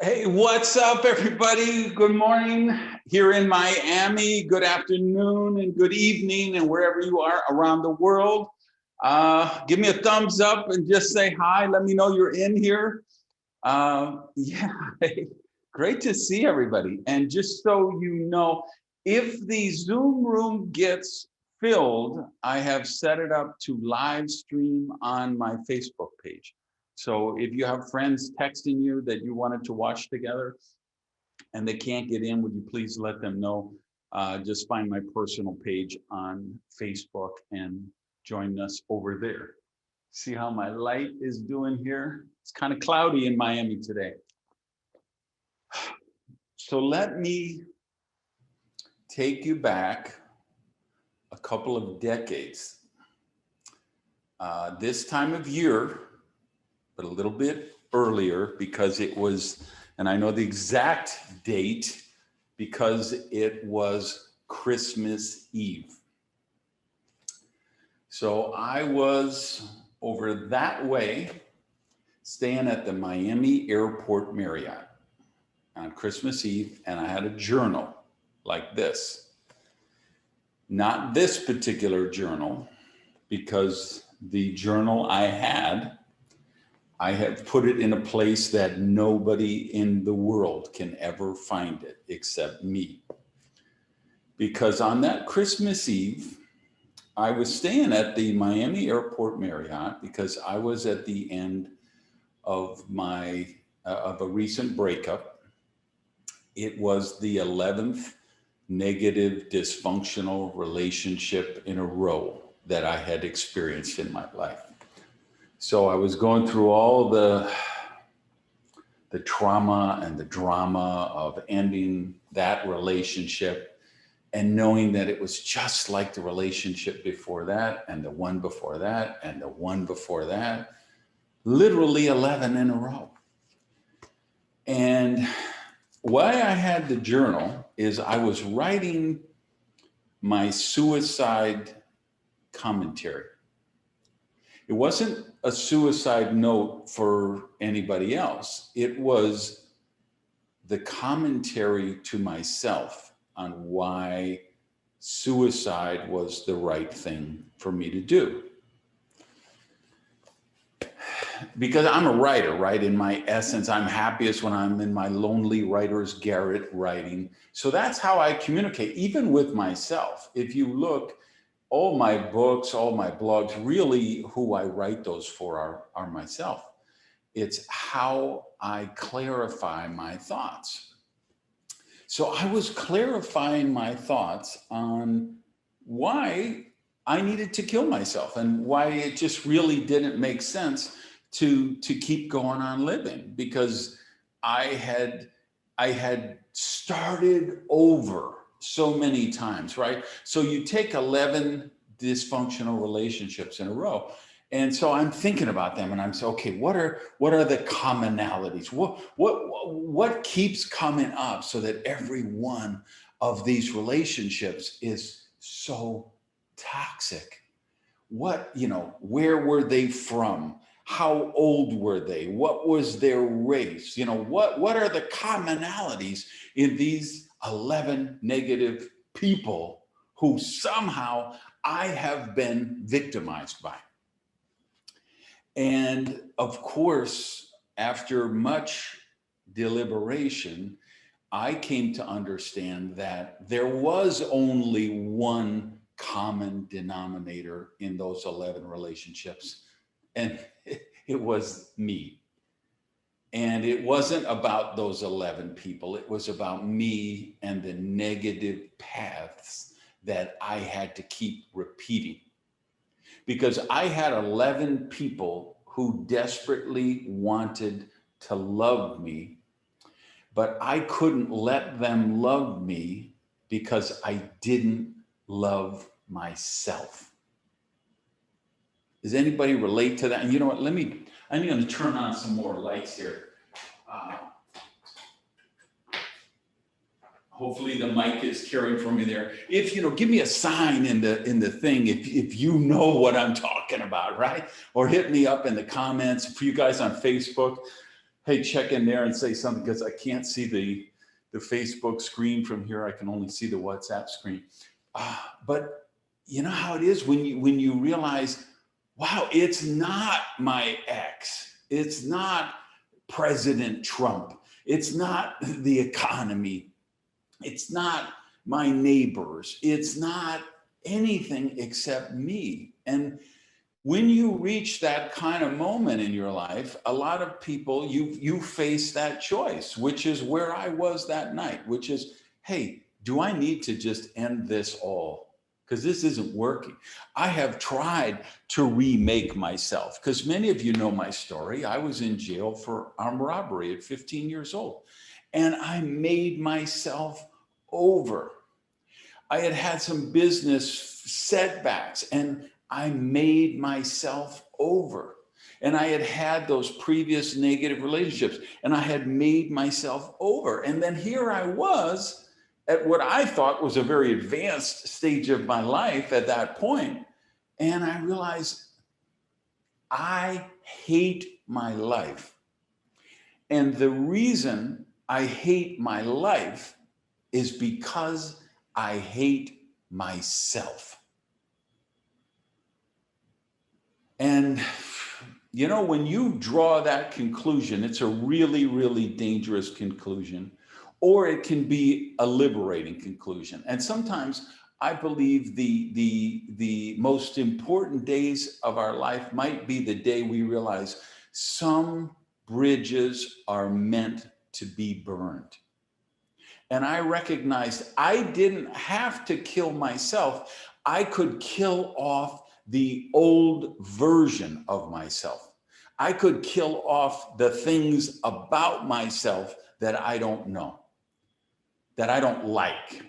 Hey, what's up, everybody? Good morning here in Miami. Good afternoon and good evening, and wherever you are around the world. Give me a thumbs up and just say hi. Let me know you're in here. Yeah, great to see everybody. And just so you know, if the Zoom room gets filled, I have set it up to live stream on my Facebook page. So if you have friends texting you that you wanted to watch together and they can't get in, would you please let them know? Just find my personal page on Facebook and join us over there. See how my light is doing here? It's kind of cloudy in Miami today. So let me take you back a couple of decades. This time of year, but a little bit earlier because it was, and I know the exact date because it was Christmas Eve. So I was over that way staying at the Miami Airport Marriott on Christmas Eve, and I had a journal like this. Not this particular journal, because the journal I have put it in a place that nobody in the world can ever find it except me. Because on that Christmas Eve, I was staying at the Miami Airport Marriott because I was at the end of of a recent breakup. It was the 11th negative dysfunctional relationship in a row that I had experienced in my life. So I was going through all the trauma and the drama of ending that relationship and knowing that it was just like the relationship before that and the one before that and the one before that, literally 11 in a row. And why I had the journal is I was writing my suicide commentary. It wasn't a suicide note for anybody else. It was the commentary to myself on why suicide was the right thing for me to do. Because I'm a writer, right? In my essence, I'm happiest when I'm in my lonely writer's garret writing. So that's how I communicate, even with myself. If you look, all my books, all my blogs, really who I write those for are myself. It's how I clarify my thoughts. So I was clarifying my thoughts on why I needed to kill myself and why it just really didn't make sense to keep going on living, because I had started over so many times, right? So you take 11 dysfunctional relationships in a row. And so I'm thinking about them and I'm saying, okay, what are the commonalities? What keeps coming up so that every one of these relationships is so toxic? Where were they from? How old were they? What was their race? What are the commonalities in these 11 negative people who somehow I have been victimized by? And of course, after much deliberation, I came to understand that there was only one common denominator in those 11 relationships, and it was me. And it wasn't about those 11 people. It was about me and the negative paths that I had to keep repeating. Because I had 11 people who desperately wanted to love me, but I couldn't let them love me because I didn't love myself. Does anybody relate to that? And you know what, I'm going to turn on some more lights here. Hopefully the mic is carrying for me there. If, give me a sign in the thing if you know what I'm talking about, right? Or hit me up in the comments. For you guys on Facebook, Hey, check in there and say something because I can't see the Facebook screen from here. I can only see the WhatsApp screen. But you know how it is when you realize, wow, it's not my ex. It's not President Trump. It's not the economy. It's not my neighbors. It's not anything except me. And when you reach that kind of moment in your life, a lot of people, you face that choice, which is where I was that night, which is, hey, do I need to just end this all? Because this isn't working. I have tried to remake myself, because many of you know my story. I was in jail for armed robbery at 15 years old, and I made myself over. I had had some business setbacks, and I made myself over. And I had had those previous negative relationships, and I had made myself over. And then here I was at what I thought was a very advanced stage of my life at that point. And I realized I hate my life. And the reason I hate my life is because I hate myself. And, you know, when you draw that conclusion, it's a really, really dangerous conclusion, or it can be a liberating conclusion. And sometimes I believe the most important days of our life might be the day we realize some bridges are meant to be burned. And I recognized I didn't have to kill myself. I could kill off the old version of myself. I could kill off the things about myself that I don't know, that I don't like,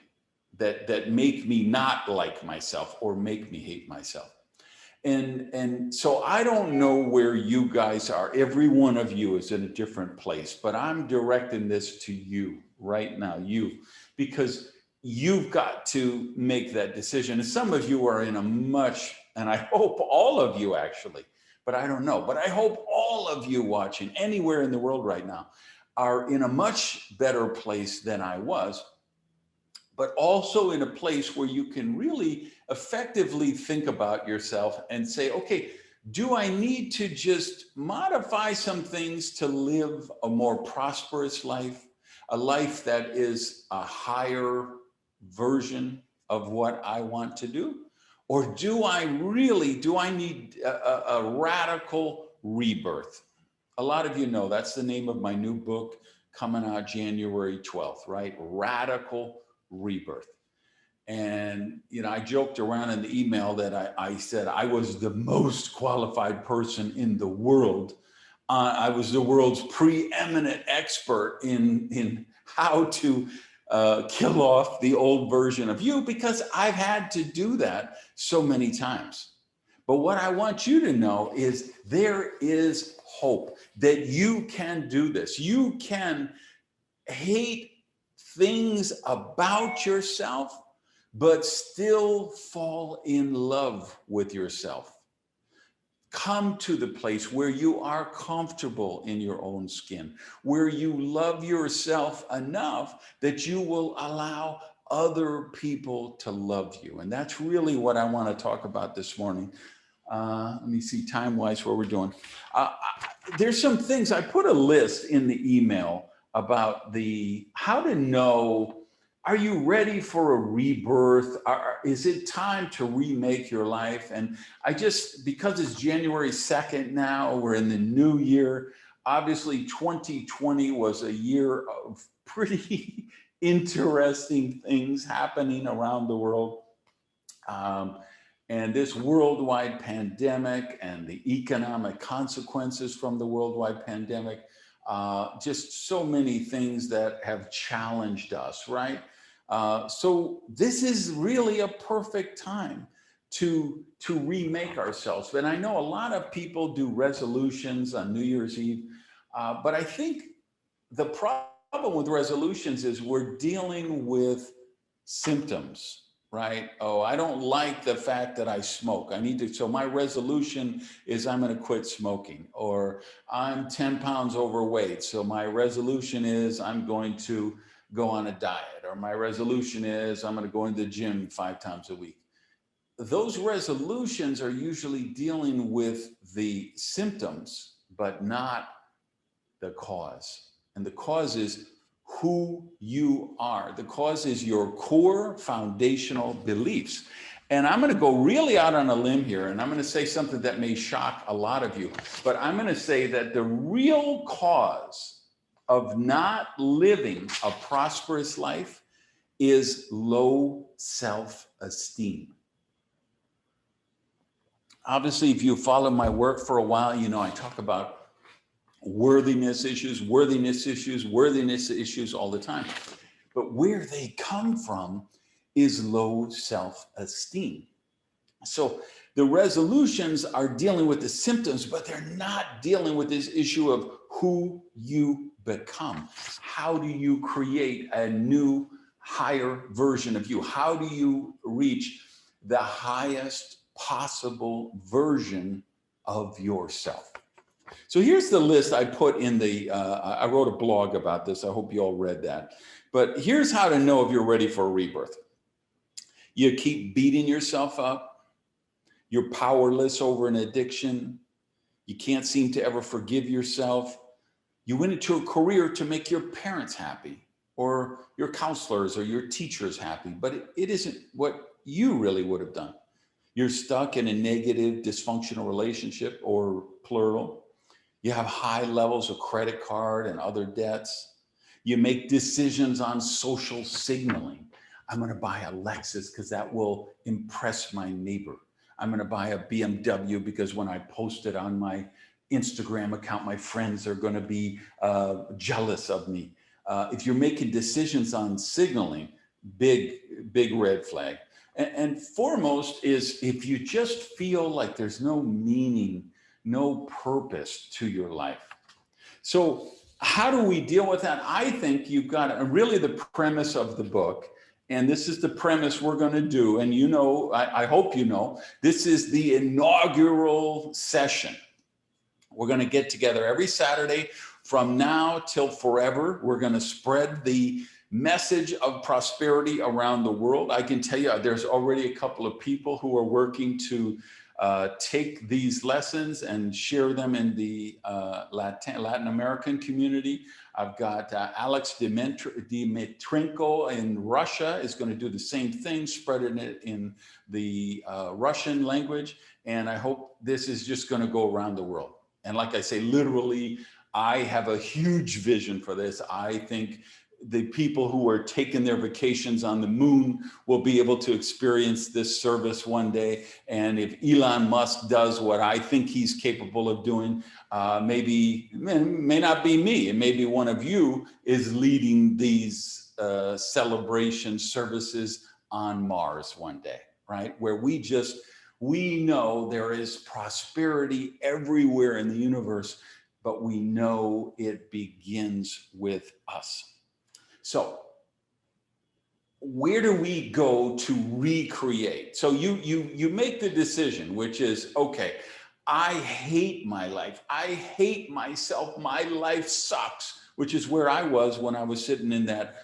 that make me not like myself or make me hate myself. And so I don't know where you guys are. Every one of you is in a different place, but I'm directing this to you right now, you, because you've got to make that decision. And some of you are in a much, and I hope all of you actually, but I don't know, but I hope all of you watching anywhere in the world right now are in a much better place than I was, but also in a place where you can really effectively think about yourself and say, okay, do I need to just modify some things to live a more prosperous life, a life that is a higher version of what I want to do? Or do I need a radical rebirth? A lot of you know that's the name of my new book coming out January 12th, right? Radical Rebirth. And, you know, I joked around in the email that I said I was the most qualified person in the world. I was the world's preeminent expert in how to kill off the old version of you, because I've had to do that so many times. But what I want you to know is there is hope that you can do this. You can hate things about yourself, but still fall in love with yourself. Come to the place where you are comfortable in your own skin, where you love yourself enough that you will allow other people to love you. And that's really what I want to talk about this morning. Let me see time-wise what we're doing. There's some things, I put a list in the email about how to know, are you ready for a rebirth? Is it time to remake your life? And because it's January 2nd now, we're in the new year. Obviously 2020 was a year of pretty interesting things happening around the world. And this worldwide pandemic and the economic consequences from the worldwide pandemic, just so many things that have challenged us, right? So this is really a perfect time to remake ourselves. And I know a lot of people do resolutions on New Year's Eve, but I think the problem with resolutions is we're dealing with symptoms, right? Oh, I don't like the fact that I smoke. I need to, so my resolution is I'm going to quit smoking. Or I'm 10 pounds overweight. So my resolution is I'm going to go on a diet. Or my resolution is I'm going to go into the gym 5 times a week. Those resolutions are usually dealing with the symptoms, but not the cause. And the cause is who you are. The cause is your core foundational beliefs. And I'm going to go really out on a limb here, and I'm going to say something that may shock a lot of you, but I'm going to say that the real cause of not living a prosperous life is low self-esteem. Obviously, if you follow my work for a while, you know I talk about worthiness issues all the time. But where they come from is low self-esteem. So the resolutions are dealing with the symptoms, but they're not dealing with this issue of who you become. How do you create a new, higher version of you? How do you reach the highest possible version of yourself? So here's the list I put in the, I wrote a blog about this. I hope you all read that. But here's how to know if you're ready for a rebirth. You keep beating yourself up. You're powerless over an addiction. You can't seem to ever forgive yourself. You went into a career to make your parents happy, or your counselors or your teachers happy, but it isn't what you really would have done. You're stuck in a negative, dysfunctional relationship, or plural. You have high levels of credit card and other debts. You make decisions on social signaling. I'm going to buy a Lexus because that will impress my neighbor. I'm going to buy a BMW because when I post it on my Instagram account, my friends are going to be jealous of me. If you're making decisions on signaling, big red flag. And foremost is if you just feel like there's no meaning, no purpose to your life. So how do we deal with that? I think you've got really the premise of the book, and this is the premise we're going to do. And you know, I hope you know, this is the inaugural session. We're going to get together every Saturday from now till forever. We're going to spread the message of prosperity around the world. I can tell you there's already a couple of people who are working to take these lessons and share them in the Latin American community. I've got Alex Dimitrenko in Russia is going to do the same thing, spreading it in the Russian language. And I hope this is just going to go around the world. And like I say, literally, I have a huge vision for this. I think the people who are taking their vacations on the moon will be able to experience this service one day. And if Elon Musk does what I think he's capable of doing, maybe, may not be me, and maybe one of you is leading these celebration services on Mars one day, right? Where we know there is prosperity everywhere in the universe, but we know it begins with us. So where do we go to recreate? So you make the decision, which is, okay, I hate my life. I hate myself. My life sucks, which is where I was when I was sitting in that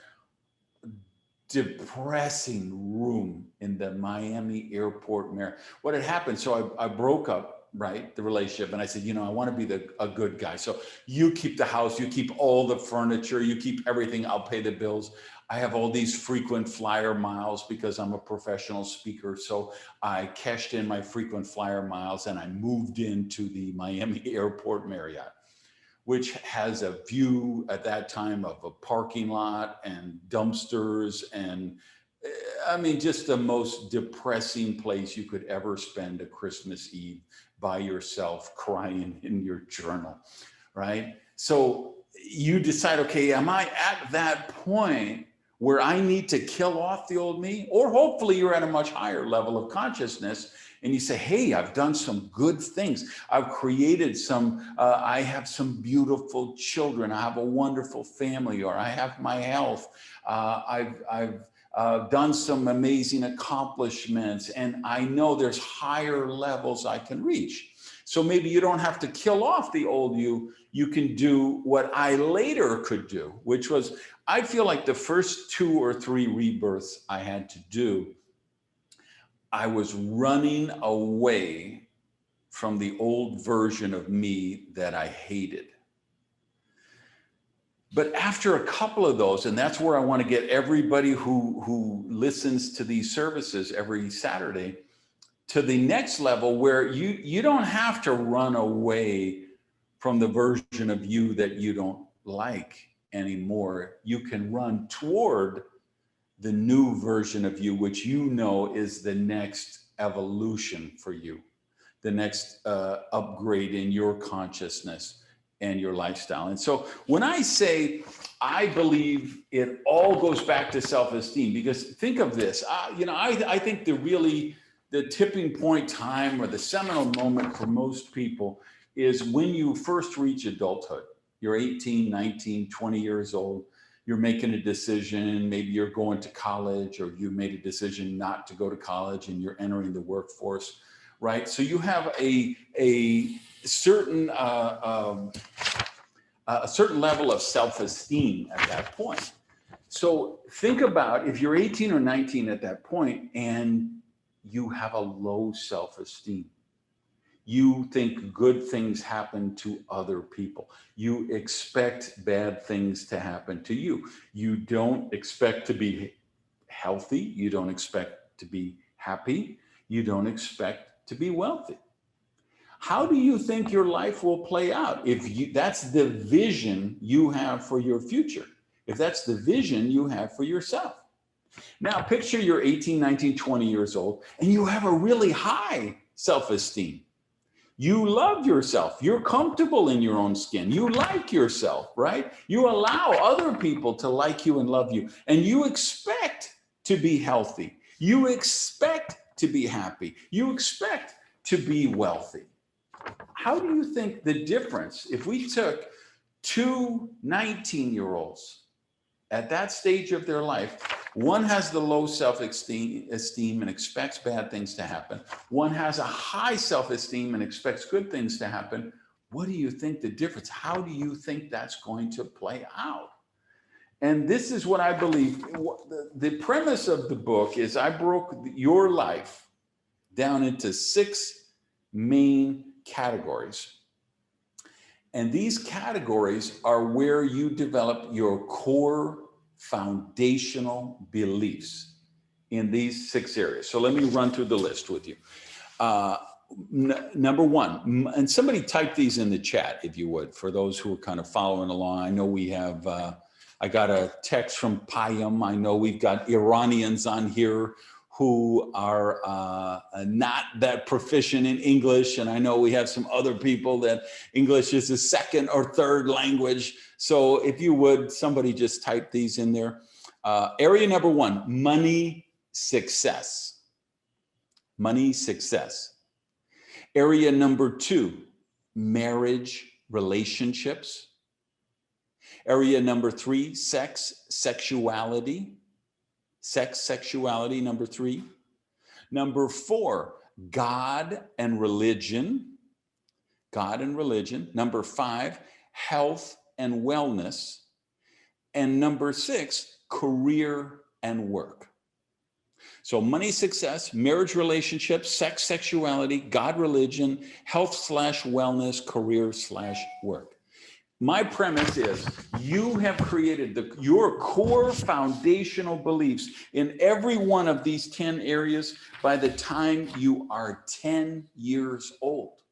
depressing room in the Miami airport mirror. What had happened, so I broke up, right, the relationship, and I said, you know, I want to be a good guy. So you keep the house, you keep all the furniture, you keep everything, I'll pay the bills. I have all these frequent flyer miles because I'm a professional speaker. So I cashed in my frequent flyer miles and I moved into the Miami airport Marriott, which has a view at that time of a parking lot and dumpsters and I mean, just the most depressing place you could ever spend a Christmas Eve by yourself crying in your journal, right? So you decide, okay, am I at that point where I need to kill off the old me? Or hopefully you're at a much higher level of consciousness and you say, hey, I've done some good things. I've created some, I have some beautiful children. I have a wonderful family, or I have my health. I've done some amazing accomplishments, and I know there's higher levels I can reach. So maybe you don't have to kill off the old you. You can do what I later could do, which was, I feel like the first 2 or 3 rebirths I had to do, I was running away from the old version of me that I hated. But after a couple of those, and that's where I want to get everybody who listens to these services every Saturday to the next level, where you don't have to run away from the version of you that you don't like anymore. You can run toward the new version of you, which you know is the next evolution for you, the next upgrade in your consciousness and your lifestyle. And so when I say, I believe it all goes back to self-esteem, because think of this, I think the tipping point time or the seminal moment for most people is when you first reach adulthood. You're 18, 19, 20 years old. You're making a decision. Maybe you're going to college, or you made a decision not to go to college and you're entering the workforce, right? So you have a certain level of self-esteem at that point. So think about if you're 18 or 19 at that point and you have a low self-esteem. You think good things happen to other people. You expect bad things to happen to you. You don't expect to be healthy. You don't expect to be happy. You don't expect to be wealthy. How do you think your life will play out if that's the vision you have for your future? If that's the vision you have for yourself? Now, picture you're 18, 19, 20 years old, and you have a really high self-esteem. You love yourself. You're comfortable in your own skin. You like yourself, right? You allow other people to like you and love you. And you expect to be healthy. You expect to be happy. You expect to be wealthy. How do you think the difference, if we took 2 19-year-olds at that stage of their life, one has the low self-esteem and expects bad things to happen. One has a high self-esteem and expects good things to happen. What do you think the difference? How do you think that's going to play out? And this is what I believe. The premise of the book is I broke your life down into 6 main categories. And these categories are where you develop your core foundational beliefs in these 6 areas. So let me run through the list with you. Number 1, and somebody type these in the chat if you would, for those who are kind of following along. I know we have, I got a text from Payam. I know we've got Iranians on here who are not that proficient in English. And I know we have some other people that English is a second or third language. So if you would, somebody just type these in there. Area number 1, money, success. Money, success. Area number 2, marriage, relationships. Area number 3, sex, sexuality. Sex, sexuality, number 3. Number 4, God and religion. God and religion. Number 5, health and wellness. And number 6, career and work. So money, success, marriage, relationships, sex, sexuality, God, religion, health/wellness, career/work. My premise is you have created your core foundational beliefs in every one of these 10 areas by the time you are 10 years old.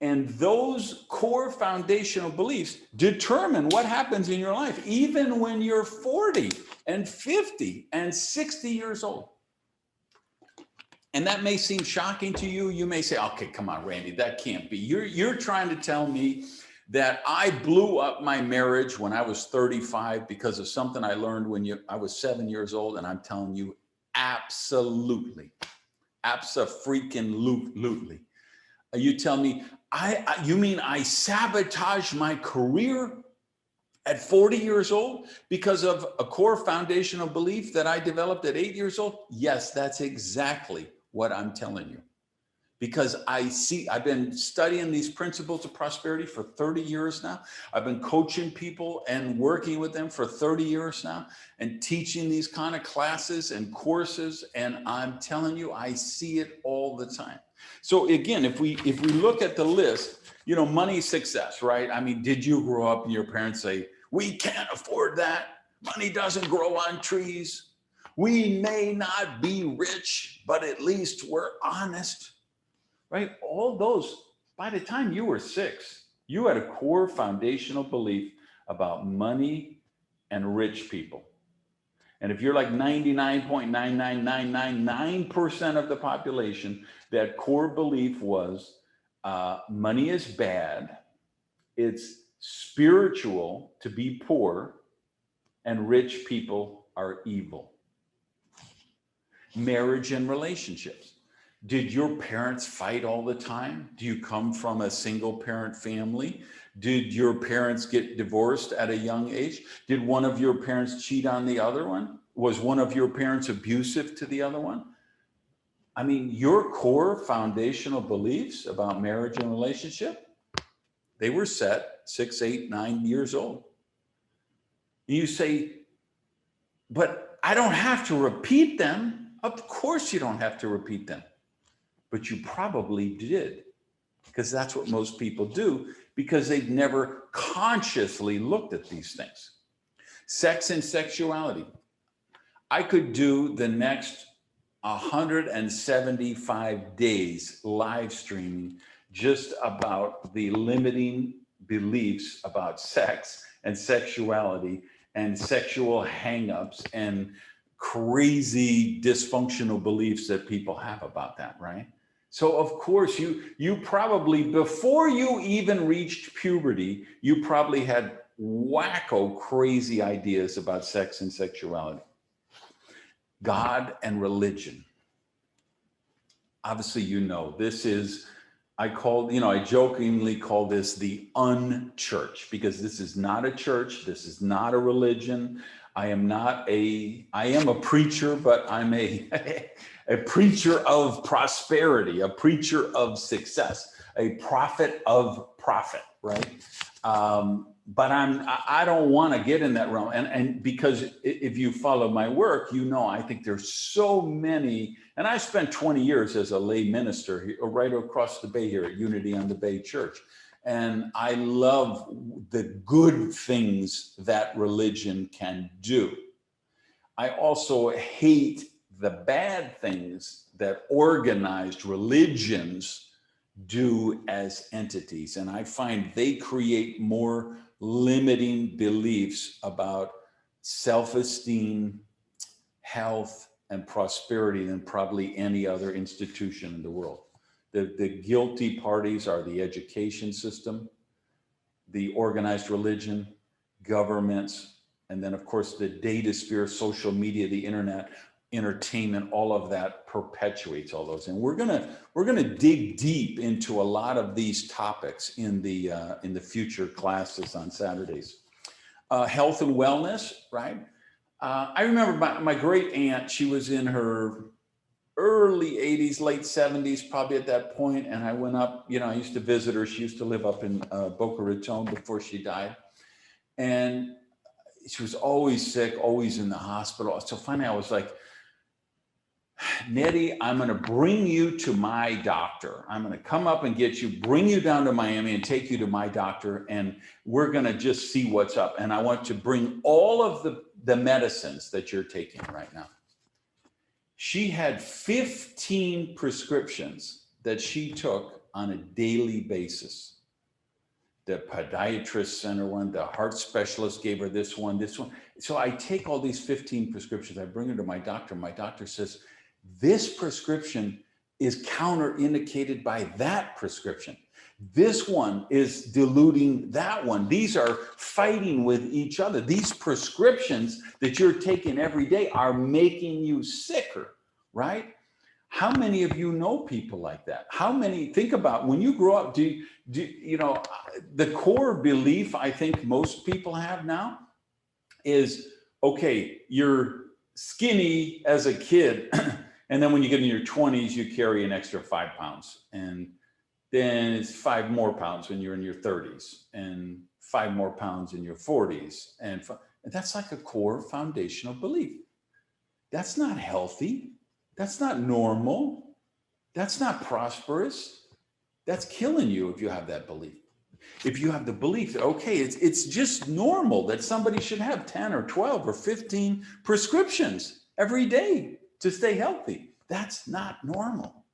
And those core foundational beliefs determine what happens in your life, even when you're 40 and 50 and 60 years old. And that may seem shocking to you. You may say, okay, come on, Randy, that can't be. You're trying to tell me that I blew up my marriage when I was 35 because of something I learned when I was 7 years old. And I'm telling you, absolutely. Abso-freaking-lutely. You tell me, you mean I sabotaged my career At 40 years old, because of a core foundational belief that I developed at 8 years old? Yes, that's exactly what I'm telling you. Because I've been studying these principles of prosperity for 30 years now. I've been coaching people and working with them for 30 years now and teaching these kind of classes and courses. And I'm telling you, I see it all the time. So again, if we look at the list, you know, money, success, right? I mean, did you grow up and your parents say, we can't afford that. Money doesn't grow on trees. We may not be rich, but at least we're honest. Right? All those, by the time you were 6, you had a core foundational belief about money and rich people. And if you're like 99.99999% of the population, that core belief was money is bad, it's spiritual to be poor, and rich people are evil. Marriage and relationships. Did your parents fight all the time? Do you come from a single parent family? Did your parents get divorced at a young age? Did one of your parents cheat on the other one? Was one of your parents abusive to the other one? I mean, your core foundational beliefs about marriage and relationship, they were set 6, 8, 9 years old. You say, but I don't have to repeat them. Of course you don't have to repeat them. But you probably did, because that's what most people do, because they've never consciously looked at these things. Sex and sexuality. I could do the next 175 days live streaming just about the limiting beliefs about sex and sexuality and sexual hangups and crazy dysfunctional beliefs that people have about that, right? So of course you probably, before you even reached puberty, you probably had wacko crazy ideas about sex and sexuality. God and religion. Obviously, you know, this is, I jokingly call this the unchurch, because this is not a church. This is not a religion. I am a preacher, but I'm a preacher of prosperity, a preacher of success, a prophet of profit, right? But I don't want to get in that realm. And because if you follow my work, you know, I think there's so many, and I spent 20 years as a lay minister here, right across the bay here at Unity on the Bay Church. And I love the good things that religion can do. I also hate the bad things that organized religions do as entities. And I find they create more limiting beliefs about self-esteem, health, and prosperity than probably any other institution in the world. The guilty parties are the education system, the organized religion, governments, and then of course the data sphere, social media, the internet, entertainment, all of that perpetuates all those. And we're gonna dig deep into a lot of these topics in the future classes on Saturdays. Health and wellness, right? I remember my great aunt, she was in her early 80s, late 70s, probably at that point. And I went up, you know, I used to visit her. She used to live up in Boca Raton before she died. And she was always sick, always in the hospital. So finally I was like, Nettie, I'm going to bring you to my doctor. I'm going to come up and get you, bring you down to Miami and take you to my doctor. And we're going to just see what's up. And I want to bring all of the medicines that you're taking right now. She had 15 prescriptions that she took on a daily basis. The podiatrist sent her one, the heart specialist gave her this one. So I take all these 15 prescriptions, I bring her to my doctor. My doctor says, this prescription is counterindicated by that prescription. This one is diluting that one. These are fighting with each other. These prescriptions that you're taking every day are making you sicker, right? How many of you know people like that? How many, think about when you grow up, you know, the core belief I think most people have now is, okay, you're skinny as a kid. And then when you get in your 20s, you carry an extra 5 pounds. And then it's 5 more pounds when you're in your 30s, and 5 more pounds in your 40s. And that's like a core foundational belief. That's not healthy. That's not normal. That's not prosperous. That's killing you if you have that belief. If you have the belief that, okay, it's just normal that somebody should have 10 or 12 or 15 prescriptions every day to stay healthy. That's not normal,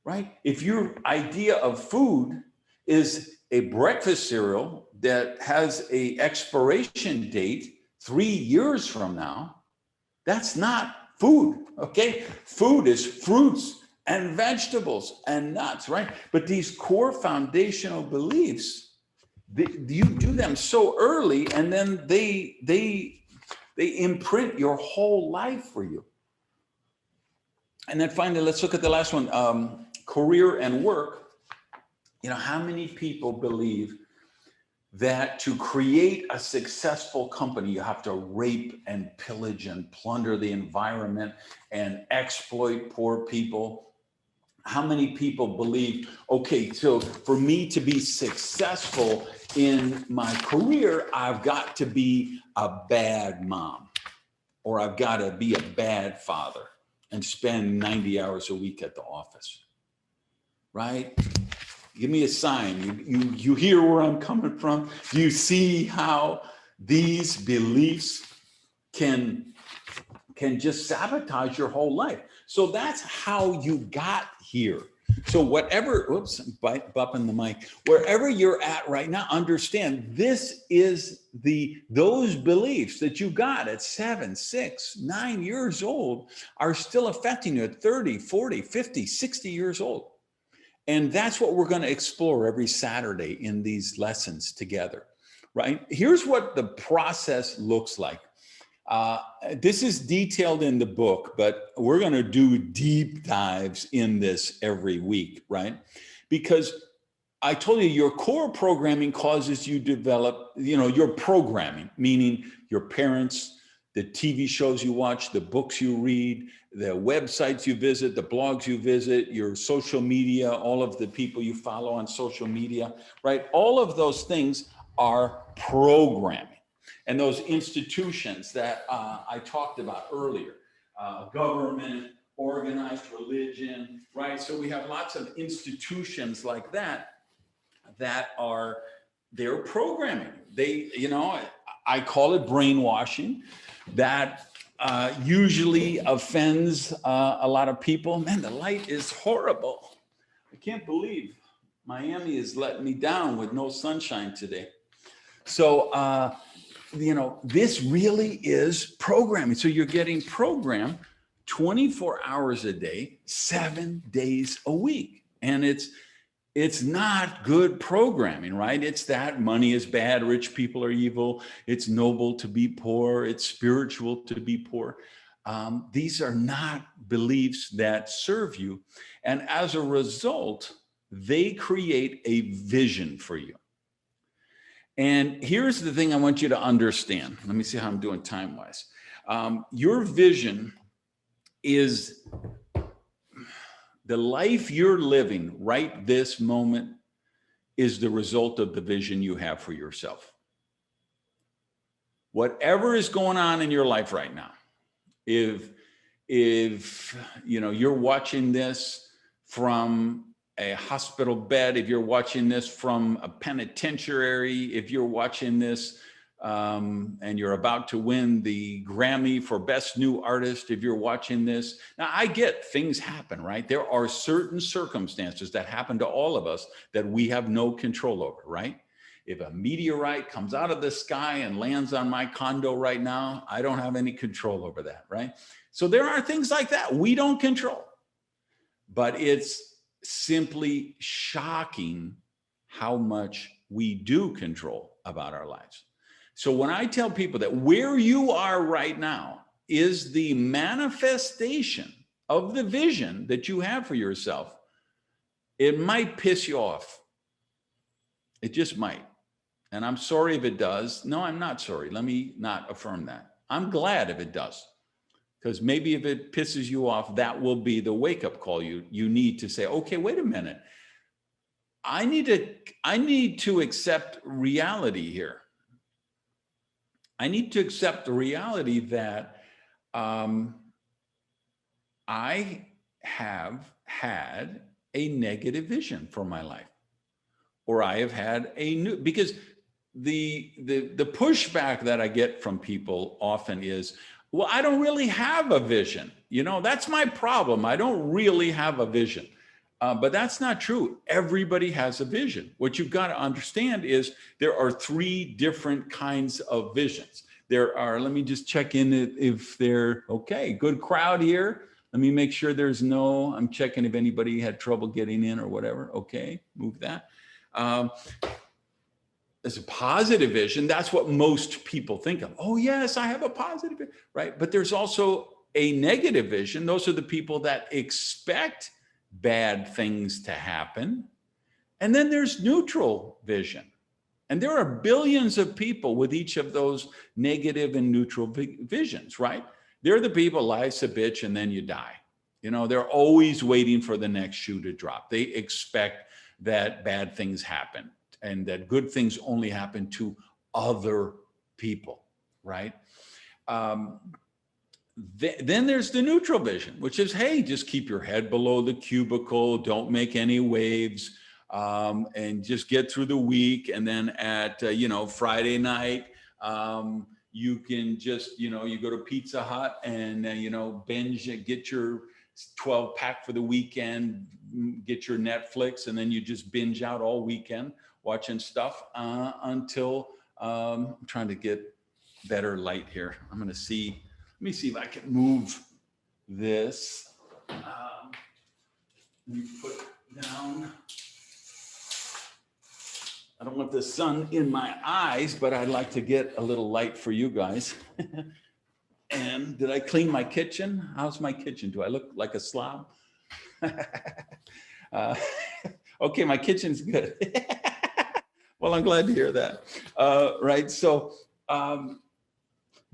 right? If your idea of food is a breakfast cereal that has an expiration date 3 years from now, that's not food, okay? Food is fruits and vegetables and nuts, right? But these core foundational beliefs, you do them so early, and then they imprint your whole life for you. And then finally, let's look at the last one, career and work. You know, how many people believe that to create a successful company, you have to rape and pillage and plunder the environment and exploit poor people? How many people believe, okay, so for me to be successful in my career, I've got to be a bad mom, or I've got to be a bad father and spend 90 hours a week at the office, right? Give me a sign. You hear where I'm coming from? Do you see how these beliefs can just sabotage your whole life? So that's how you got here. So whatever, oops, I'm bumping the mic. Wherever you're at right now, understand this is those beliefs that you got at 7, 6, 9 years old are still affecting you at 30, 40, 50, 60 years old. And that's what we're going to explore every Saturday in these lessons together, right? Here's what the process looks like. This is detailed in the book, but we're going to do deep dives in this every week, right? Because I told you your core programming causes you develop, you know, your programming, meaning your parents, the TV shows you watch, the books you read, the websites you visit, the blogs you visit, your social media, all of the people you follow on social media, right? All of those things are programming. And those institutions that I talked about earlier, government, organized religion, right? So we have lots of institutions like that they're programming. They, you know, I call it brainwashing. That usually offends a lot of people. Man, the light is horrible. I can't believe Miami is letting me down with no sunshine today. So, you know, this really is programming. So you're getting programmed 24 hours a day, 7 days a week. And it's not good programming, right? It's that money is bad, rich people are evil, it's noble to be poor, it's spiritual to be poor. These are not beliefs that serve you. And as a result, they create a vision for you. And here's the thing I want you to understand. Let me see how I'm doing time-wise. Your vision is the life you're living right this moment is the result of the vision you have for yourself. Whatever is going on in your life right now, if you know you're watching this from a hospital bed, if you're watching this from a penitentiary, if you're watching this and you're about to win the Grammy for Best New Artist, if you're watching this. Now, I get things happen, right? There are certain circumstances that happen to all of us that we have no control over, right? If a meteorite comes out of the sky and lands on my condo right now, I don't have any control over that, right? So there are things like that we don't control. But it's simply shocking how much we do control about our lives. So when I tell people that where you are right now is the manifestation of the vision that you have for yourself, it might piss you off. It just might. And I'm sorry if it does. No, I'm not sorry. Let me not affirm that. I'm glad if it does. Because maybe if it pisses you off, that will be the wake-up call you need to say, okay, wait a minute. I need to accept reality here. I need to accept the reality that I have had a negative vision for my life, or I have had a new, because the pushback that I get from people often is, well, I don't really have a vision. You know, that's my problem. I don't really have a vision. But that's not true. Everybody has a vision. What you've got to understand is there are three different kinds of visions. There are, let me just check in if they're okay. Good crowd here. Let me make sure there's no, I'm checking if anybody had trouble getting in or whatever. Okay, move that. There's a positive vision. That's what most people think of. Oh, yes, I have a positive vision, right? But there's also a negative vision. Those are the people that expect bad things to happen. And then there's neutral vision. And there are billions of people with each of those negative and neutral visions, right? They're the people, life's a bitch and then you die. You know, they're always waiting for the next shoe to drop. They expect that bad things happen and that good things only happen to other people, right? Then there's the neutral vision, which is, hey, just keep your head below the cubicle, don't make any waves, and just get through the week. And then at, Friday night, you can just, you go to Pizza Hut and, binge, get your 12 pack for the weekend, get your Netflix, and then you just binge out all weekend watching stuff until, I'm trying to get better light here. I'm going to see. Let me see if I can move this. Let me put down. I don't want the sun in my eyes, but I'd like to get a little light for you guys. And did I clean my kitchen? How's my kitchen? Do I look like a slob? Okay, my kitchen's good. Well, I'm glad to hear that. Right, so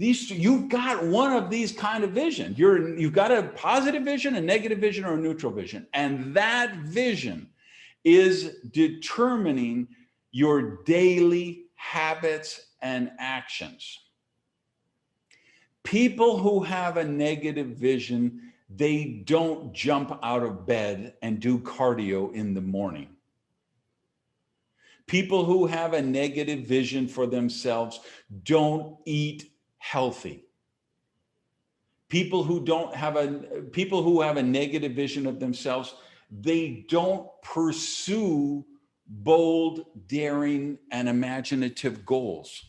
you've got one of these kind of vision. You've got a positive vision, a negative vision, or a neutral vision. And that vision is determining your daily habits and actions. People who have a negative vision, they don't jump out of bed and do cardio in the morning. People who have a negative vision for themselves don't eat healthy. People who have a negative vision of themselves, they don't pursue bold, daring, and imaginative goals.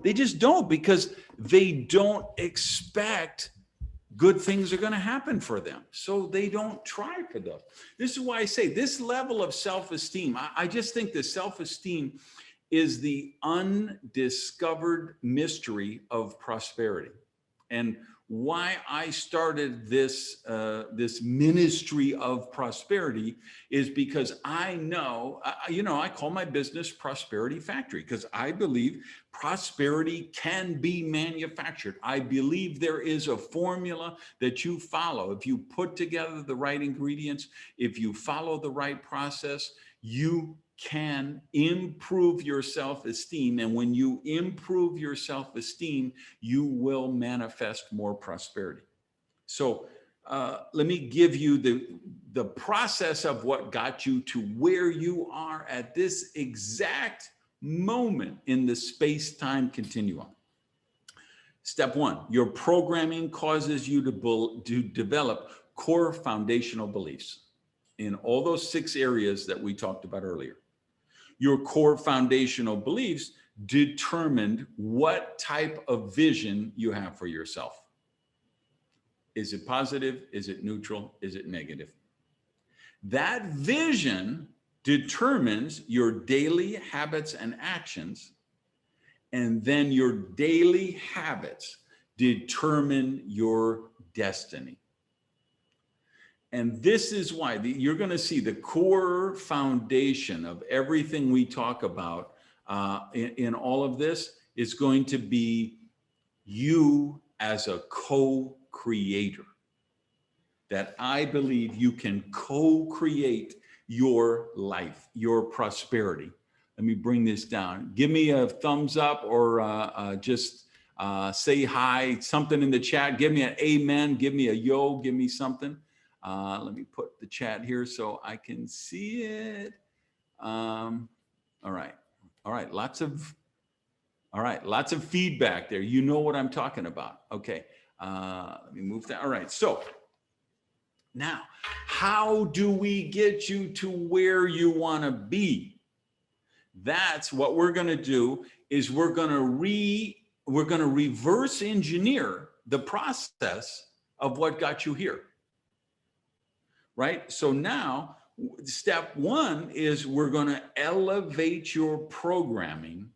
They just don't, because they don't expect good things are going to happen for them. So they don't try for those. This is why I say this level of self-esteem, I just think the self-esteem is the undiscovered mystery of prosperity. And why I started this ministry of prosperity is because I know, I call my business Prosperity Factory, because I believe prosperity can be manufactured. I believe there is a formula that you follow. If you put together the right ingredients, if you follow the right process, you can improve your self-esteem. And when you improve your self-esteem, you will manifest more prosperity. So let me give you the process of what got you to where you are at this exact moment in the space-time continuum. Step one, your programming causes you to develop core foundational beliefs in all those 6 areas that we talked about earlier. Your core foundational beliefs determined what type of vision you have for yourself. Is it positive? Is it neutral? Is it negative? That vision determines your daily habits and actions, and then your daily habits determine your destiny. And this is why you're going to see the core foundation of everything we talk about in all of this is going to be you as a co-creator. That I believe you can co-create your life, your prosperity. Let me bring this down. Give me a thumbs up or just say hi, something in the chat. Give me an amen, give me a yo, give me something. Let me put the chat here so I can see it. All right. All right. Lots of feedback there. You know what I'm talking about. Okay. Let me move that. All right. So now, how do we get you to where you want to be? That's what we're going to do is we're going to reverse engineer the process of what got you here. Right? So now step one is we're going to elevate your programming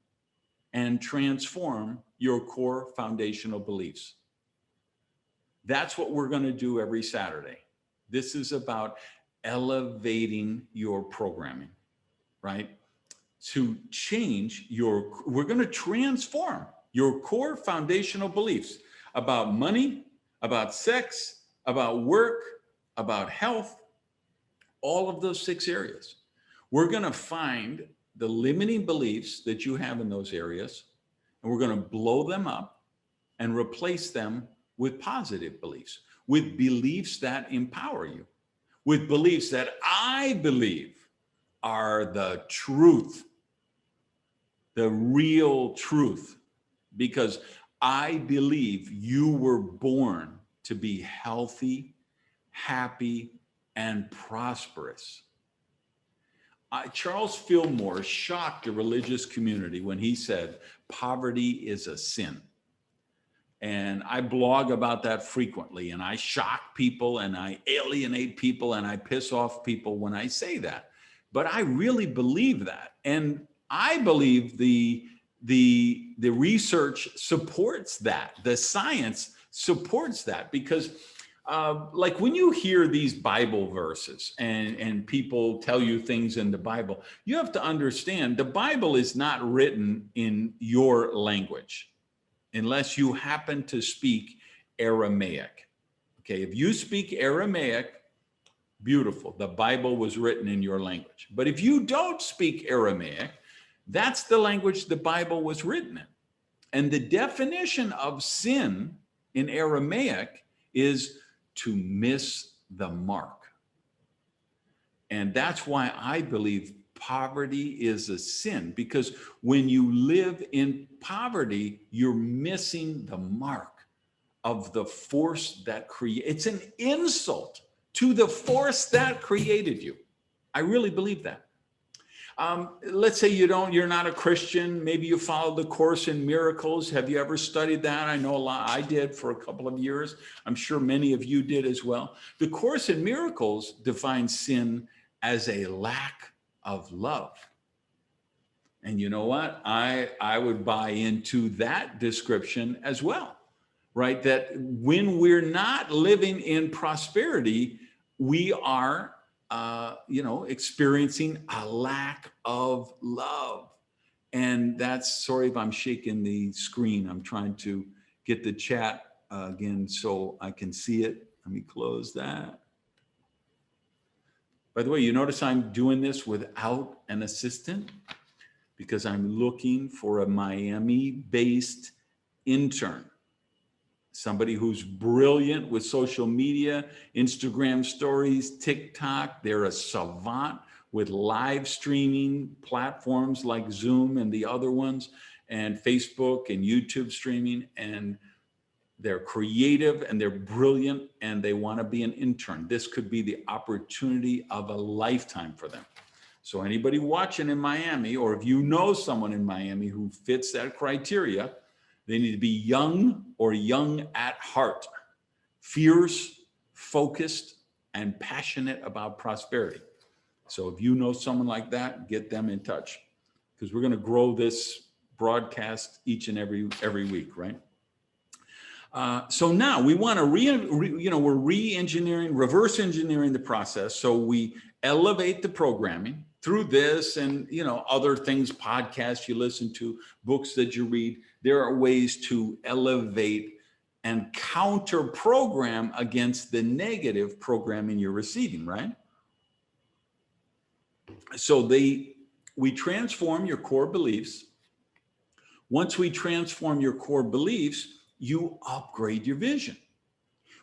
and transform your core foundational beliefs. That's what we're going to do every Saturday. This is about elevating your programming, right? To change we're going to transform your core foundational beliefs about money, about sex, about work, about health, all of those 6 areas. We're going to find the limiting beliefs that you have in those areas, and we're going to blow them up and replace them with positive beliefs, with beliefs that empower you, with beliefs that I believe are the truth, the real truth, because I believe you were born to be healthy, happy, and prosperous. Charles Fillmore shocked the religious community when he said, poverty is a sin. And I blog about that frequently, and I shock people and I alienate people and I piss off people when I say that. But I really believe that. And I believe the research supports that. The science supports that, because like when you hear these Bible verses and people tell you things in the Bible, you have to understand the Bible is not written in your language unless you happen to speak Aramaic. Okay, if you speak Aramaic, beautiful. The Bible was written in your language. But if you don't speak Aramaic, that's the language the Bible was written in. And the definition of sin in Aramaic is to miss the mark. And that's why I believe poverty is a sin, because when you live in poverty, you're missing the mark of the force that it's an insult to the force that created you. I really believe that. Let's say you're not a Christian. Maybe you follow the Course in Miracles. Have you ever studied that? I know a lot. I did for a couple of years. I'm sure many of you did as well. The Course in Miracles defines sin as a lack of love. And you know what? I would buy into that description as well, right? That when we're not living in prosperity, we are experiencing a lack of love. And that's, sorry if I'm shaking the screen. I'm trying to get the chat again so I can see it. Let me close that. By the way, you notice I'm doing this without an assistant because I'm looking for a Miami-based intern. Somebody who's brilliant with social media, Instagram stories, TikTok. They're a savant with live streaming platforms like Zoom and the other ones, and Facebook and YouTube streaming. And they're creative and they're brilliant and they want to be an intern. This could be the opportunity of a lifetime for them. So anybody watching in Miami, or if you know someone in Miami who fits that criteria, they need to be young or young at heart, fierce, focused, and passionate about prosperity. So if you know someone like that, get them in touch, because we're going to grow this broadcast each and every week, right? So now we want to we're re-engineering, reverse engineering the process. So we elevate the programming through this and, other things, podcasts you listen to, books that you read. There are ways to elevate and counter program against the negative programming you're receiving, right? So we transform your core beliefs. Once we transform your core beliefs, you upgrade your vision.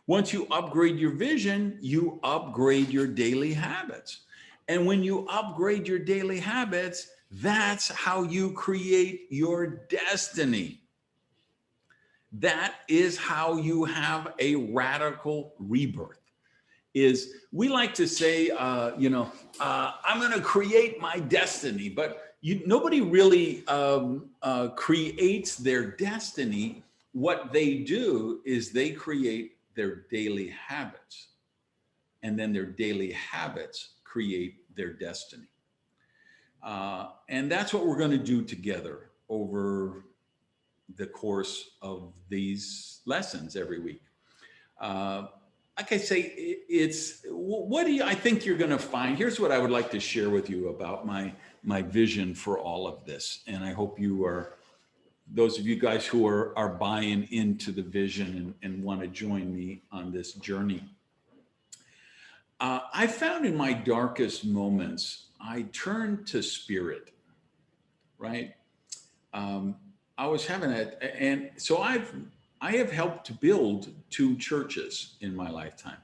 Once you upgrade your vision, you upgrade your daily habits. And when you upgrade your daily habits, that's how you create your destiny. That is how you have a radical rebirth. We like to say, I'm going to create my destiny, but nobody really creates their destiny. What they do is they create their daily habits, and then their daily habits create their destiny. And that's what we're going to do together over the course of these lessons every week. Like I say, I think you're going to find? Here's what I would like to share with you about my vision for all of this. And I hope those of you guys who are buying into the vision and want to join me on this journey. I found in my darkest moments, I turned to spirit, right? I was having and so I have helped to build 2 churches in my lifetime.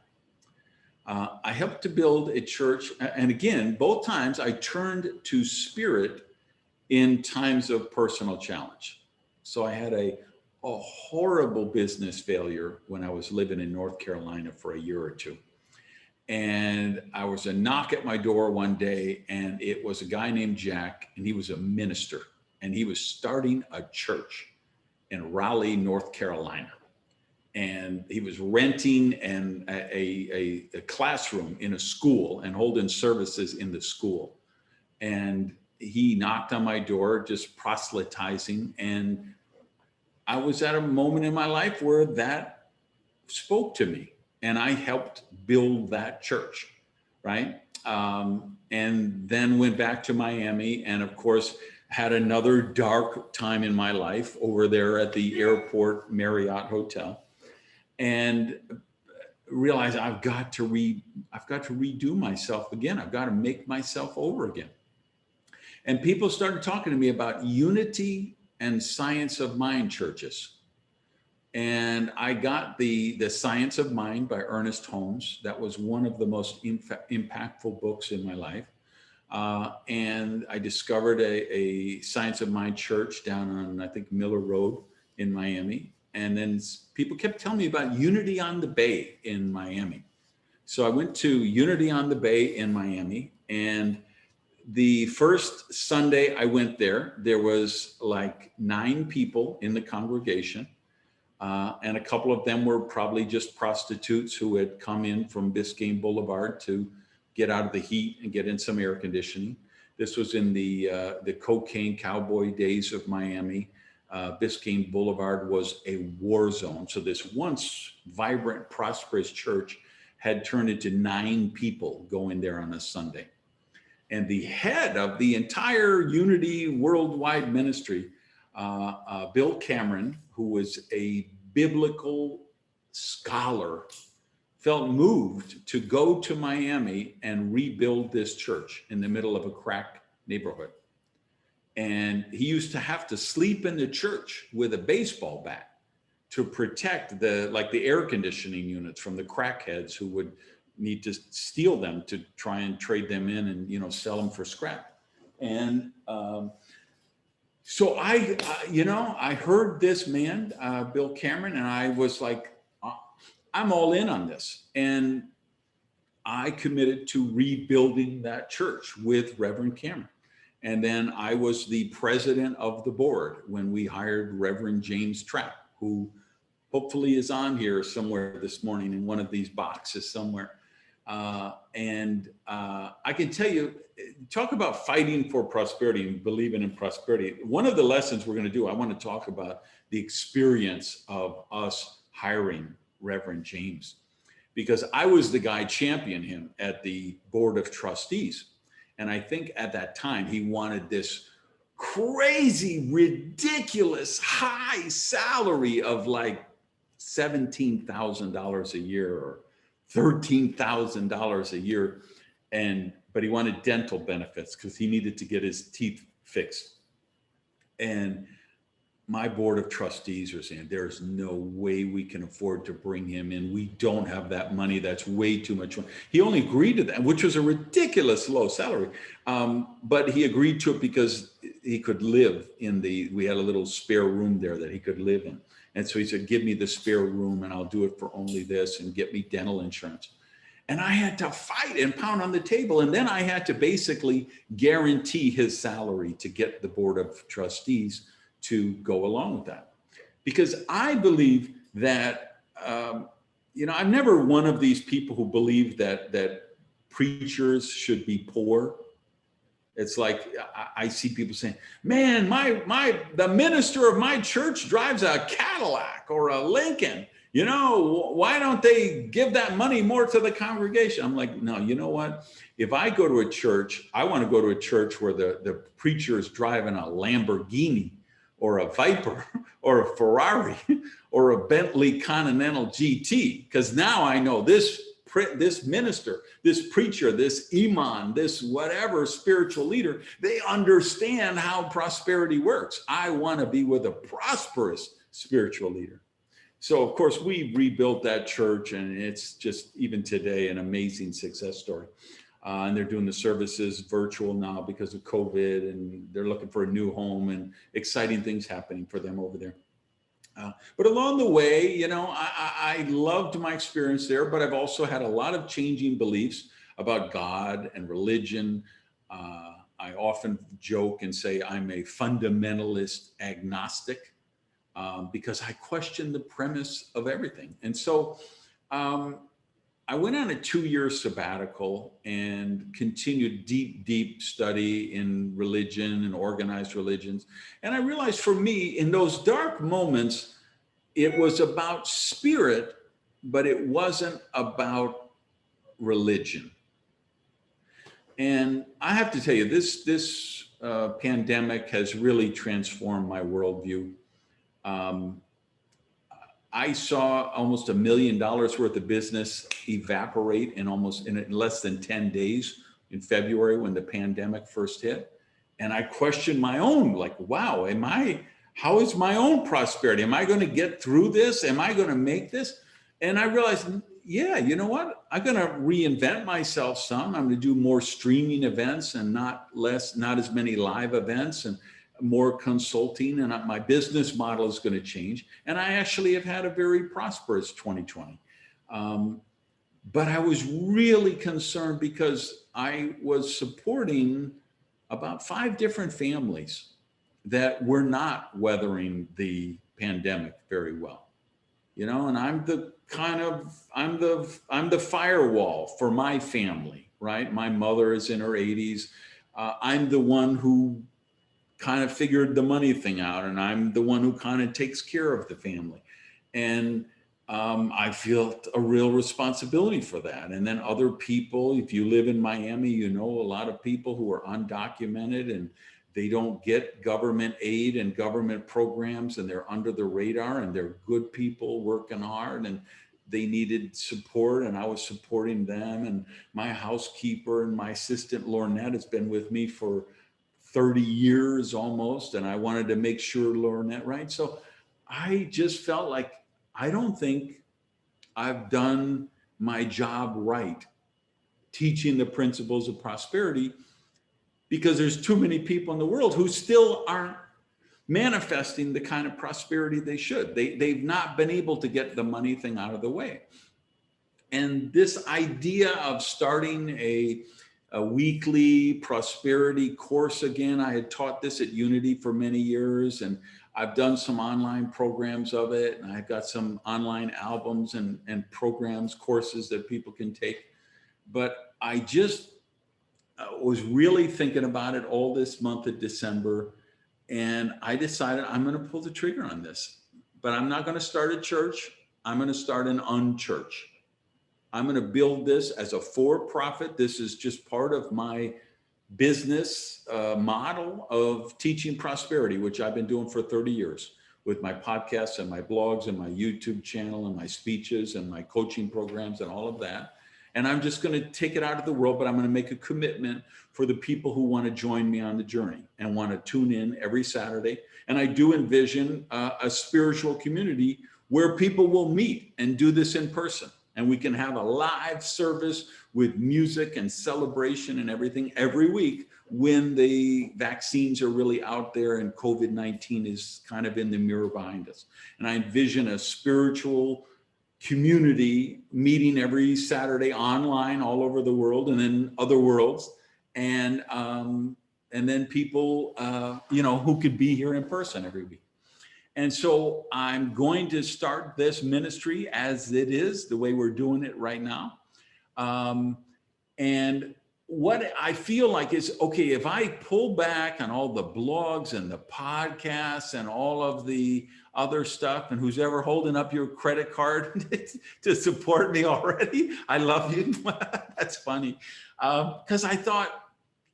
I helped to build a church, and again, both times I turned to spirit in times of personal challenge. So I had a horrible business failure when I was living in North Carolina for a year or 2. And I was a knock at my door one day, and it was a guy named Jack, and he was a minister, and he was starting a church in Raleigh, North Carolina. And he was renting a classroom in a school and holding services in the school. And he knocked on my door, just proselytizing. And I was at a moment in my life where that spoke to me, and I helped build that church, right? And then went back to Miami, and of course, had another dark time in my life over there at the airport Marriott Hotel, and realized I've got to redo myself again. I've got to make myself over again. And people started talking to me about unity and science of mind churches. And I got the Science of Mind by Ernest Holmes. That was one of the most impactful books in my life. And I discovered a Science of Mind church down on, I think, Miller Road in Miami. And then people kept telling me about Unity on the Bay in Miami. So I went to Unity on the Bay in Miami, and the first Sunday I went there, there was like 9 people in the congregation. And a couple of them were probably just prostitutes who had come in from Biscayne Boulevard to get out of the heat and get in some air conditioning. This was in the cocaine cowboy days of Miami. Biscayne Boulevard was a war zone. So this once vibrant, prosperous church had turned into 9 people going there on a Sunday. And the head of the entire Unity Worldwide Ministry, Bill Cameron, who was a biblical scholar, felt moved to go to Miami and rebuild this church in the middle of a crack neighborhood. And he used to have to sleep in the church with a baseball bat to protect the air conditioning units from the crackheads who would need to steal them to try and trade them in and, sell them for scrap. And so I heard this man, Bill Cameron, and I was like, I'm all in on this. And I committed to rebuilding that church with Reverend Cameron. And then I was the president of the board when we hired Reverend James Trapp, who hopefully is on here somewhere this morning in one of these boxes somewhere. And I can tell you, talk about fighting for prosperity and believing in prosperity. One of the lessons we're going to do, I want to talk about the experience of us hiring Reverend James, because I was the guy championing him at the board of trustees. And I think at that time he wanted this crazy, ridiculous high salary of like $17,000 a year or $13,000 a year. But he wanted dental benefits because he needed to get his teeth fixed. And my board of trustees are saying, there's no way we can afford to bring him in. We don't have that money. That's way too much money. He only agreed to that, which was a ridiculous low salary. But he agreed to it because he could live we had a little spare room there that he could live in. And so he said, give me the spare room and I'll do it for only this and get me dental insurance. And I had to fight and pound on the table. And then I had to basically guarantee his salary to get the board of trustees to go along with that. Because I believe that, I'm never one of these people who believe that preachers should be poor. It's like, I see people saying, man, the minister of my church drives a Cadillac or a Lincoln. Why don't they give that money more to the congregation? I'm like, no, you know what? If I go to a church, I want to go to a church where the preacher is driving a Lamborghini or a Viper or a Ferrari or a Bentley Continental GT. Because now I know this minister, this preacher, this imam, this whatever spiritual leader, they understand how prosperity works. I want to be with a prosperous spiritual leader. So of course we rebuilt that church, and it's just even today an amazing success story. And they're doing the services virtual now because of COVID, and they're looking for a new home and exciting things happening for them over there. But along the way, I loved my experience there, but I've also had a lot of changing beliefs about God and religion. I often joke and say I'm a fundamentalist agnostic because I question the premise of everything. And so I went on a 2-year sabbatical and continued deep study in religion and organized religions. And I realized for me, in those dark moments, it was about spirit, but it wasn't about religion. And I have to tell you, this pandemic has really transformed my worldview. I saw almost $1 million worth of business evaporate in less than 10 days in February when the pandemic first hit. And I questioned my own, like, wow, how is my own prosperity? Am I going to get through this? Am I going to make this? And I realized, yeah, you know what? I'm going to reinvent myself some. I'm going to do more streaming events and not as many live events, and more consulting, and my business model is going to change. And I actually have had a very prosperous 2020. But I was really concerned because I was supporting about 5 different families that were not weathering the pandemic very well. And I'm the firewall for my family, right? My mother is in her 80s. I'm the one who kind of figured the money thing out, and I'm the one who kind of takes care of the family. And I feel a real responsibility for that. And then other people, if you live in Miami, a lot of people who are undocumented and they don't get government aid and government programs, and they're under the radar, and they're good people working hard, and they needed support, and I was supporting them. And my housekeeper and my assistant Lornette has been with me for 30 years almost, and I wanted to make sure Lornette right. So I just felt like I don't think I've done my job right teaching the principles of prosperity, because there's too many people in the world who still aren't manifesting the kind of prosperity they should. They've not been able to get the money thing out of the way. And this idea of starting a weekly prosperity course again, I had taught this at Unity for many years, and I've done some online programs of it, and I've got some online albums and programs, courses that people can take. But I just was really thinking about it all this month of December, and I decided I'm going to pull the trigger on this. But I'm not going to start a church. I'm going to start an unchurch. I'm going to build this as a for-profit. This is just part of my business model of teaching prosperity, which I've been doing for 30 years with my podcasts and my blogs and my YouTube channel and my speeches and my coaching programs and all of that. And I'm just going to take it out of the world, but I'm going to make a commitment for the people who want to join me on the journey and want to tune in every Saturday. And I do envision a spiritual community where people will meet and do this in person. And we can have a live service with music and celebration and everything every week when the vaccines are really out there and COVID-19 is kind of in the mirror behind us. And I envision a spiritual community meeting every Saturday online all over the world and in other worlds. And then people, who could be here in person every week. And so I'm going to start this ministry as it is, the way we're doing it right now. And what I feel like is, okay, if I pull back on all the blogs and the podcasts and all of the other stuff, and who's ever holding up your credit card to support me already, I love you. That's funny. Because I thought,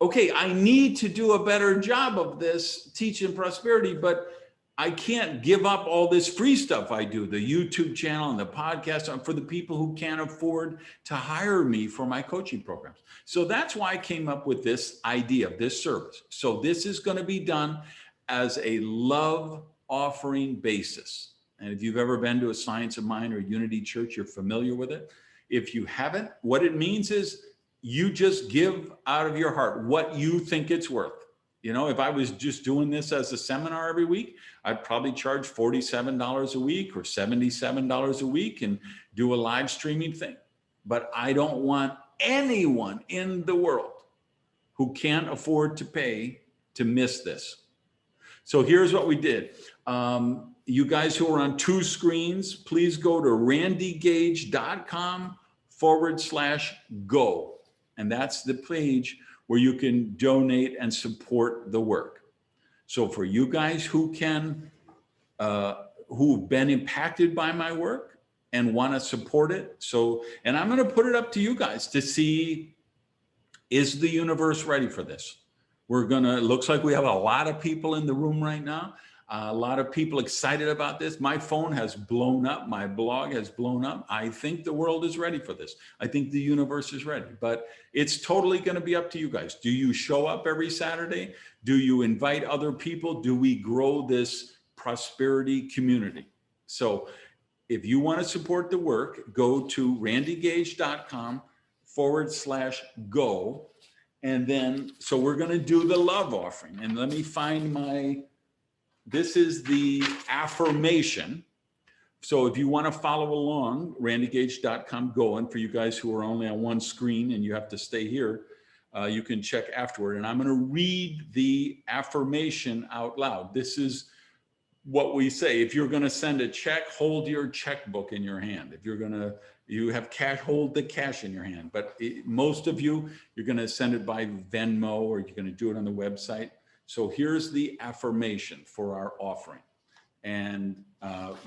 okay, I need to do a better job of this teaching prosperity, but I can't give up all this free stuff I do, the YouTube channel and the podcast, for the people who can't afford to hire me for my coaching programs. So that's why I came up with this idea of this service. So this is going to be done as a love offering basis. And if you've ever been to a Science of Mind or Unity Church, you're familiar with it. If you haven't, what it means is you just give out of your heart what you think it's worth. You know, if I was just doing this as a seminar every week, I'd probably charge $47 a week or $77 a week and do a live streaming thing. But I don't want anyone in the world who can't afford to pay to miss this. So here's what we did. You guys who are on two screens, please go to randygage.com/go. And that's the page where you can donate and support the work. So for you guys who can, who've been impacted by my work and want to support it. And I'm going to put it up to you guys to see, is the universe ready for this? It looks like we have a lot of people in the room right now. A lot of people excited about this. My phone has blown up. My blog has blown up. I think the world is ready for this. I think the universe is ready, but it's totally going to be up to you guys. Do you show up every Saturday? Do you invite other people? Do we grow this prosperity community? So if you want to support the work, go to randygage.com/go. And then, so we're going to do the love offering. And let me find this is the affirmation. So if you want to follow along, randygage.com, go. And for you guys who are only on one screen and you have to stay here, you can check afterward. And I'm going to read the affirmation out loud. This is what we say. If you're going to send a check, hold your checkbook in your hand. If you have cash, hold the cash in your hand. But most of you're going to send it by Venmo, or you're going to do it on the website. So here's the affirmation for our offering. And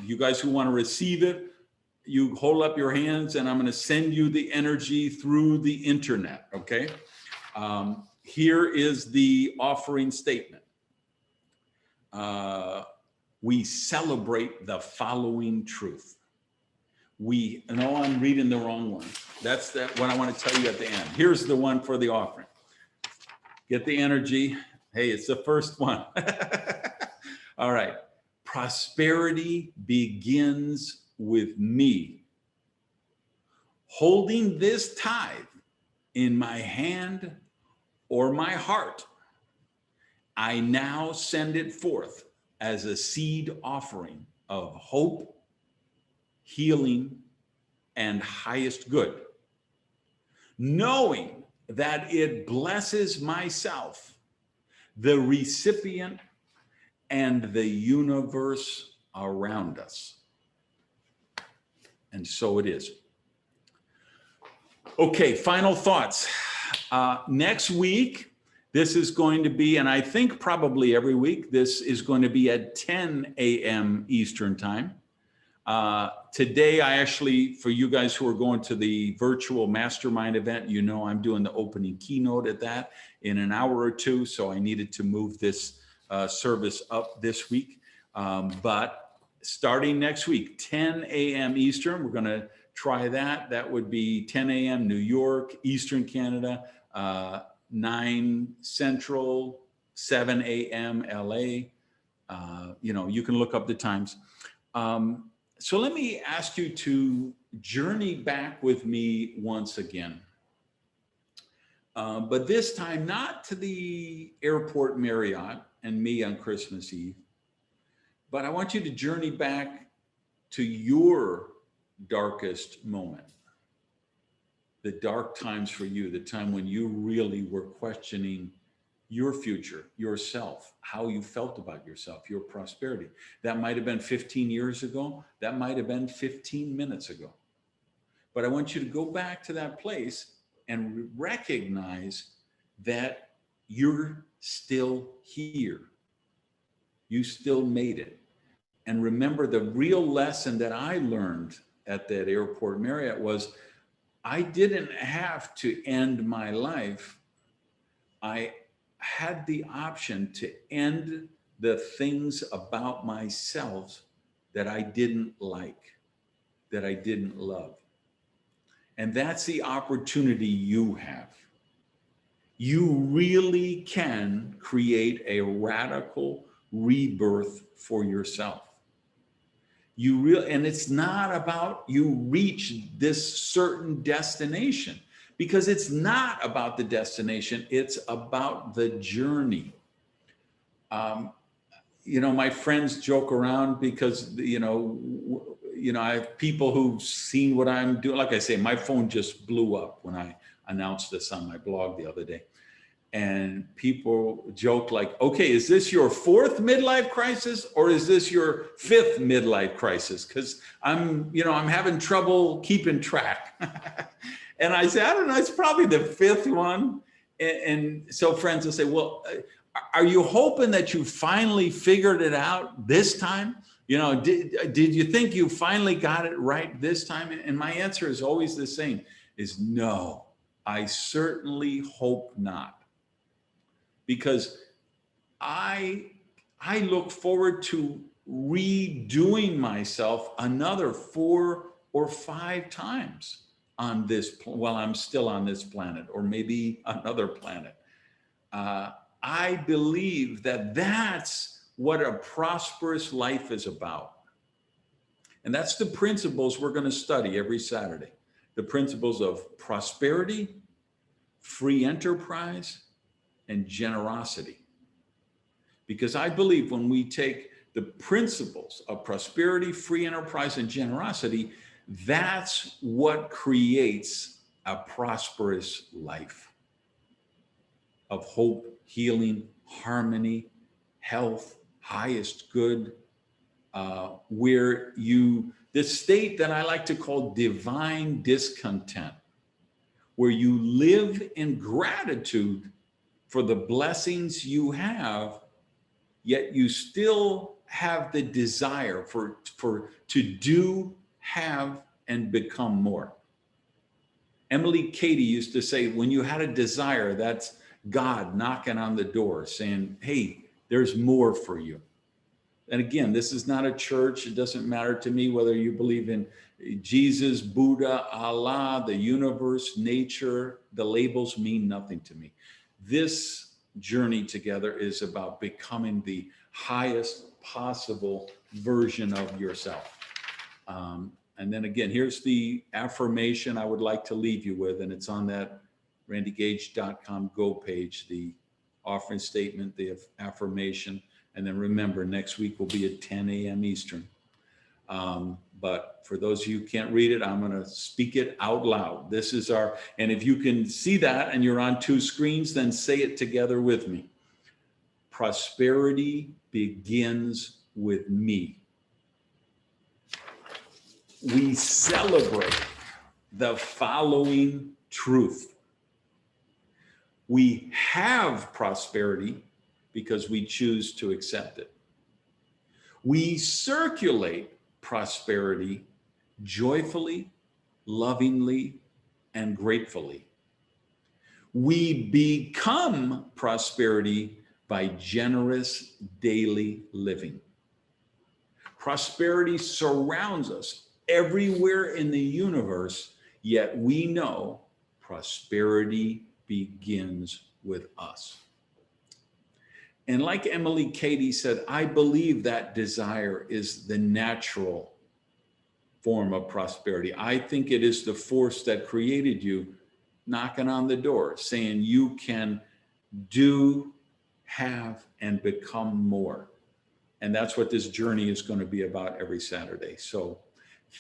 you guys who want to receive it, you hold up your hands and I'm going to send you the energy through the internet, okay? Here is the offering statement. We celebrate the following truth. No, I'm reading the wrong one. That's what I want to tell you at the end. Here's the one for the offering. Get the energy. Hey, it's the first one. All right. Prosperity begins with me. Holding this tithe in my hand or my heart, I now send it forth as a seed offering of hope, healing, and highest good, knowing that it blesses myself, the recipient, and the universe around us. And so it is. Okay, final thoughts. Next week, this is going to be, and I think probably every week, this is going to be at 10 a.m. Eastern time. Today, I actually, for you guys who are going to the virtual mastermind event, you know I'm doing the opening keynote at that in an hour or two. So I needed to move this service up this week. But starting next week, 10 a.m. Eastern, we're going to try that. That would be 10 a.m. New York, Eastern Canada, 9 Central, 7 a.m. LA. You know, you can look up the times. So let me ask you to journey back with me once again. But this time, not to the airport Marriott and me on Christmas Eve, but I want you to journey back to your darkest moment. The dark times for you, the time when you really were questioning your future, yourself, how you felt about yourself, your prosperity. That might have been 15 years ago. That might have been 15 minutes ago. But I want you to go back to that place and recognize that you're still here. You still made it. And remember, the real lesson that I learned at that airport Marriott was I didn't have to end my life. I had the option to end the things about myself that I didn't like, that I didn't love. And that's the opportunity you have. You really can create a radical rebirth for yourself. And it's not about you reach this certain destination, because it's not about the destination, it's about the journey. You know, my friends joke around because, you know, I have people who've seen what I'm doing. Like I say, my phone just blew up when I announced this on my blog the other day. And people joke like, okay, is this your 4th midlife crisis or is this your 5th midlife crisis? Because I'm having trouble keeping track. And I say, I don't know, it's probably the 5th one. And so friends will say, well, are you hoping that you finally figured it out this time? You know, did you think you finally got it right this time? And my answer is always the same, is no, I certainly hope not. Because I look forward to redoing myself another 4 or 5 times on this, while I'm still on this planet, or maybe another planet. I believe that that's what a prosperous life is about. And that's the principles we're going to study every Saturday. The principles of prosperity, free enterprise, and generosity. Because I believe when we take the principles of prosperity, free enterprise, and generosity, that's what creates a prosperous life of hope, healing, harmony, health, highest good, where this state that I like to call divine discontent, where you live in gratitude for the blessings you have, yet you still have the desire to do, have, and become more. Emily Cady used to say, when you had a desire, that's God knocking on the door saying, hey, there's more for you. And again, this is not a church. It doesn't matter to me whether you believe in Jesus, Buddha, Allah, the universe, nature. The labels mean nothing to me. This journey together is about becoming the highest possible version of yourself. And then again, here's the affirmation I would like to leave you with, and it's on that randygage.com go page, the offering statement, the affirmation. And then remember, next week will be at 10 a.m. Eastern. But for those of you who can't read it, I'm going to speak it out loud. This is and if you can see that and you're on 2 screens, then say it together with me. Prosperity begins with me. We celebrate the following truth. We have prosperity because we choose to accept it. We circulate prosperity joyfully, lovingly, and gratefully. We become prosperity by generous daily living. Prosperity surrounds us everywhere in the universe, yet we know prosperity begins with us. And like Emily Cady said, I believe that desire is the natural form of prosperity. I think it is the force that created you knocking on the door, saying you can do, have, and become more. And that's what this journey is going to be about every Saturday. So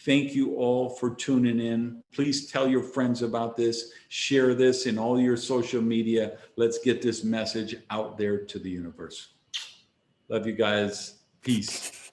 thank you all for tuning in. Please tell your friends about this. Share this in all your social media. Let's get this message out there to the universe. Love you guys. Peace.